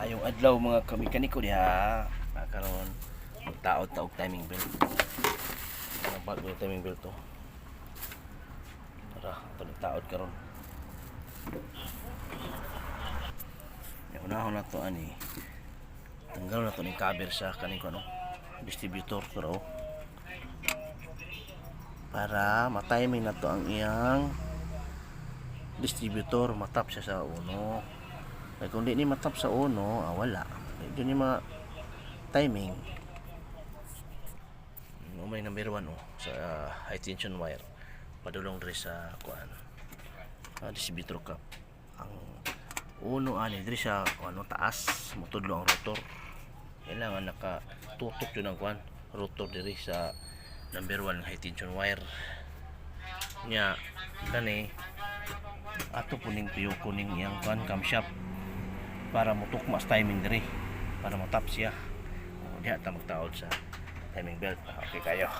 Maayong adlaw mga kamekaniko diha. Karon magtaod ta og timing belt. Ang bago yung timing belt to. Tara, taod karon. Yung unahon na to ani. Tanggal na to ning cover sa kaning ano, distributor to raw. Para ma-timing na to ang iyang distributor, matap siya sa uno. Kaya kung di ni matap sa uno, wala. Di ni timing. May number 1 sa high tension wire. Padulong diri sa kuan. Distributor cap. Ang uno ani diri sa ano taas, motudlo ang rotor. Kailangan nakatutok yun ang kuan, rotor diri sa number 1 high tension wire. Nya kani ato puning piyo kuning iyang kuan camshaft para mutukmas timing diri para matap siya. Diha ta magtaod sa timing belt. Okay kayo.